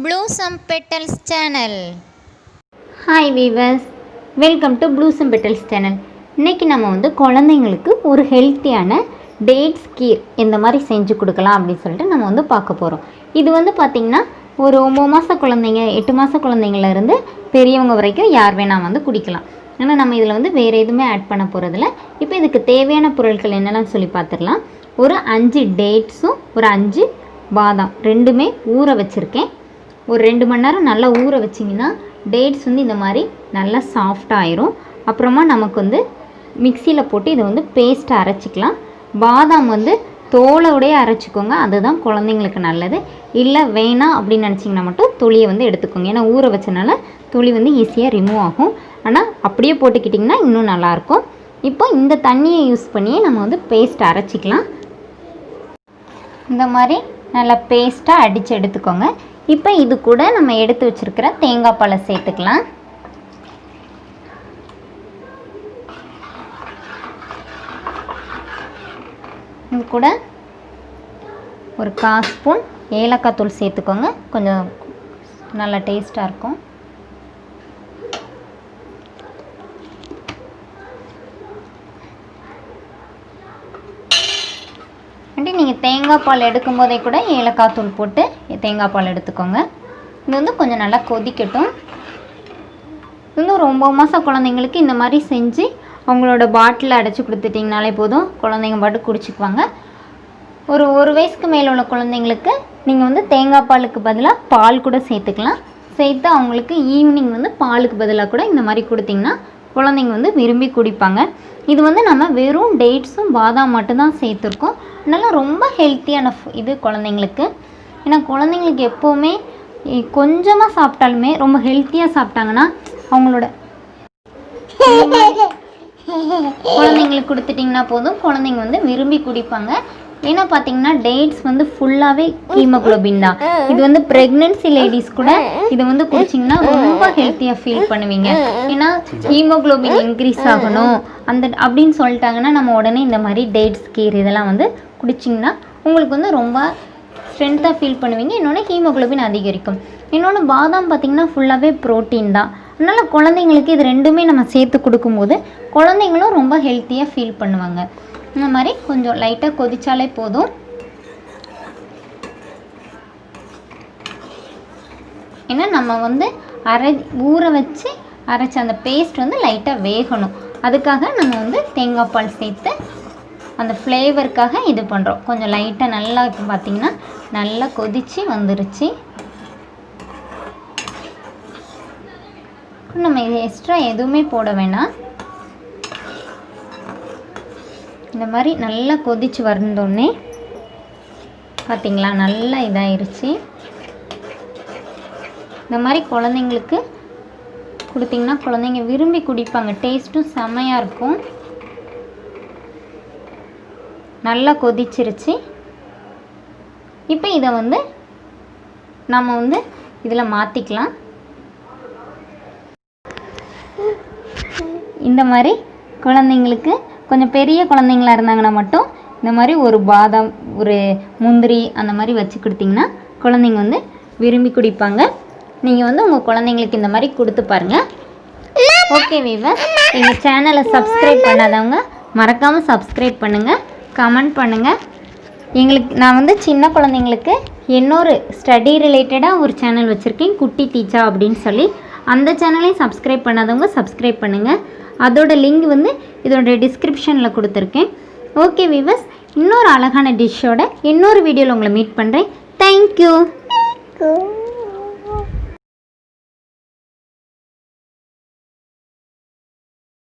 Blossom Petals channel. Hi viewers, welcome to Blossom Petals channel. இன்னைக்கு நம்ம வந்து குழந்தைங்களுக்கு ஒரு ஹெல்த்தியான டேட்ஸ் கீர் இந்த மாதிரி செஞ்சு கொடுக்கலாம் அப்படின்னு சொல்லிட்டு நம்ம வந்து பார்க்க போகிறோம். இது வந்து பார்த்திங்கன்னா ஒரு 9 மாத குழந்தைங்க 8 மாத குழந்தைங்கள்லேருந்து பெரியவங்க வரைக்கும் யார் வேணால் வந்து குடிக்கலாம். ஆனால் நம்ம இதில் வந்து வேறு எதுவுமே ஆட் பண்ண போகிறதில்ல. இப்போ இதுக்கு தேவையான பொருட்கள் என்னெல்லாம் சொல்லி பார்த்துடலாம். ஒரு 5 டேட்ஸும் ஒரு 5 பாதாம் ரெண்டுமே ஊற வச்சுருக்கேன். ஒரு 2 மணி நேரம் நல்லா ஊற வச்சிங்கன்னா டேட்ஸ் வந்து இந்த மாதிரி நல்லா சாஃப்டாக ஆயிரும். அப்புறமா நமக்கு வந்து மிக்சியில் போட்டு இதை வந்து பேஸ்ட்டாக அரைச்சிக்கலாம். பாதாம் வந்து தோலோடையே அரைச்சிக்கோங்க, அதுதான் குழந்தைங்களுக்கு நல்லது. இல்லை வேணாம் அப்படின்னு நினச்சிங்கன்னா மட்டும் தொலியை வந்து எடுத்துக்கோங்க. ஏன்னா ஊற வச்சனால தொலி வந்து ஈஸியாக ரிமூவ் ஆகும். ஆனால் அப்படியே போட்டுக்கிட்டிங்கன்னா இன்னும் நல்லாயிருக்கும். இப்போ இந்த தண்ணியை யூஸ் பண்ணியே நம்ம வந்து பேஸ்ட் அரைச்சிக்கலாம். இந்த மாதிரி நல்லா பேஸ்ட்டாக அடித்து எடுத்துக்கோங்க. இப்போ இது கூட நம்ம எடுத்து வச்சுருக்கிற தேங்காய் பாலை சேர்த்துக்கலாம். இது கூட ஒரு 1/4 ஸ்பூன் ஏலக்காய் தூள் சேர்த்துக்கோங்க, கொஞ்சம் நல்லா டேஸ்ட்டாக இருக்கும். நீங்கள் தேங்காய் பால் எடுக்கும் போதே கூட ஏலக்காய் தூள் போட்டு தேங்காய் பால் எடுத்துக்கோங்க. இது வந்து கொஞ்சம் நல்லா கொதிக்கட்டும். இது வந்து ஒரு 9 மாத குழந்தைங்களுக்கு இந்த மாதிரி செஞ்சு அவங்களோட பாட்டிலில் அடைச்சி கொடுத்துட்டிங்கனாலே போதும், குழந்தைங்க பாட்டு குடிச்சிக்குவாங்க. ஒரு 1 வயசுக்கு மேலே உள்ள குழந்தைங்களுக்கு நீங்கள் வந்து தேங்காய் பாலுக்கு பதிலாக பால் கூட சேர்த்துக்கலாம். சேர்த்து அவங்களுக்கு ஈவினிங் வந்து பாலுக்கு பதிலாக கூட இந்த மாதிரி கொடுத்திங்கன்னா குழந்தைங்க வந்து விரும்பி குடிப்பாங்க. இது வந்து நம்ம வெறும் டேட்ஸும் பாதாம் மட்டும்தான் சேர்த்துருக்கோம். அதனால் ரொம்ப ஹெல்த்தியான இது குழந்தைங்களுக்கு. ஏன்னா குழந்தைங்களுக்கு எப்போவுமே கொஞ்சமாக சாப்பிட்டாலுமே ரொம்ப ஹெல்த்தியாக சாப்பிட்டாங்கன்னா அவங்களோட குழந்தைங்களுக்கு கொடுத்துட்டிங்கன்னா போதும், குழந்தைங்க வந்து விரும்பி குடிப்பாங்க. ஏன்னா பார்த்தீங்கன்னா டேட்ஸ் வந்து ஃபுல்லாகவே ஹீமோக்ளோபின் தான். இது வந்து ப்ரெக்னென்சி லேடிஸ் கூட இதை வந்து குடிச்சிங்கன்னா ரொம்ப ஹெல்த்தியாக ஃபீல் பண்ணுவீங்க. ஏன்னா ஹீமோக்ளோபின் இன்க்ரீஸ் ஆகணும் அப்படின்னு சொல்லிட்டாங்கன்னா நம்ம உடனே இந்த மாதிரி டேட்ஸ் கீர் இதெல்லாம் வந்து குடிச்சிங்கன்னா உங்களுக்கு வந்து ரொம்ப ஸ்ட்ரென்த்தாக ஃபீல் பண்ணுவீங்க. இன்னொன்று ஹீமோக்ளோபின் அதிகரிக்கும். இன்னொன்று பாதாம் பார்த்திங்கன்னா ஃபுல்லாகவே ப்ரோட்டீன் தான். அதனால் குழந்தைங்களுக்கு இது ரெண்டுமே நம்ம சேர்த்து கொடுக்கும்போது குழந்தைங்களும் ரொம்ப ஹெல்த்தியாக ஃபீல் பண்ணுவாங்க. இந்த மாதிரி கொஞ்சம் லைட்டாக கொதிச்சாலே போதும். ஏன்னா நம்ம வந்து ஊற வச்சு அரைச்ச அந்த பேஸ்ட் வந்து லைட்டாக வேகணும். அதுக்காக நம்ம வந்து தேங்காய் பால் சேர்த்து அந்த ஃப்ளேவருக்காக இது பண்ணுறோம். கொஞ்சம் லைட்டாக நல்லா இப்போ பார்த்திங்கன்னா நல்லா கொதித்து வந்துருச்சு. நம்ம இது எக்ஸ்ட்ரா எதுவுமே போட வேணாம். இந்த மாதிரி நல்லா கொதித்து வந்தோடனே பார்த்திங்களா நல்லா இதாகிருச்சு. இந்த மாதிரி குழந்தைங்களுக்கு கொடுத்திங்கன்னா குழந்தைங்க விரும்பி குடிப்பாங்க. டேஸ்ட்டும் செம்மையாக இருக்கும். நல்லா கொதிச்சிருச்சு. இப்போ இதை வந்து நம்ம வந்து இதில் மாற்றிக்கலாம். இந்த மாதிரி குழந்தைங்களுக்கு கொஞ்சம் பெரிய குழந்தைங்களா இருந்தாங்கன்னா மட்டும் இந்த மாதிரி ஒரு பாதாம் ஒரு முந்திரி அந்த மாதிரி வச்சு கொடுத்திங்கன்னா குழந்தைங்க வந்து விரும்பி குடிப்பாங்க. நீங்கள் வந்து உங்கள் குழந்தைங்களுக்கு இந்த மாதிரி கொடுத்து பாருங்கள். ஓகே வீவர்ஸ், எங்கள் சேனலை சப்ஸ்கிரைப் பண்ணாதவங்க மறக்காமல் சப்ஸ்கிரைப் பண்ணுங்கள், கமெண்ட் பண்ணுங்கள். நான் வந்து சின்ன குழந்தைங்களுக்கு இன்னொரு ஸ்டடி ரிலேட்டடாக ஒரு சேனல் வச்சுருக்கேன், குட்டி டீச்சா அப்படின்னு சொல்லி. அந்த சேனலையும் சப்ஸ்கிரைப் பண்ணாதவங்க சப்ஸ்கிரைப் பண்ணுங்கள். அதோட லிங்க் வந்து இதோட டிஸ்கிரிப்ஷனில் கொடுத்துருக்கேன். ஓகே வீவர்ஸ், இன்னொரு அழகான டிஷ்ஷோட இன்னொரு வீடியோவில் உங்களை மீட் பண்ணுறேன். தேங்க்யூ.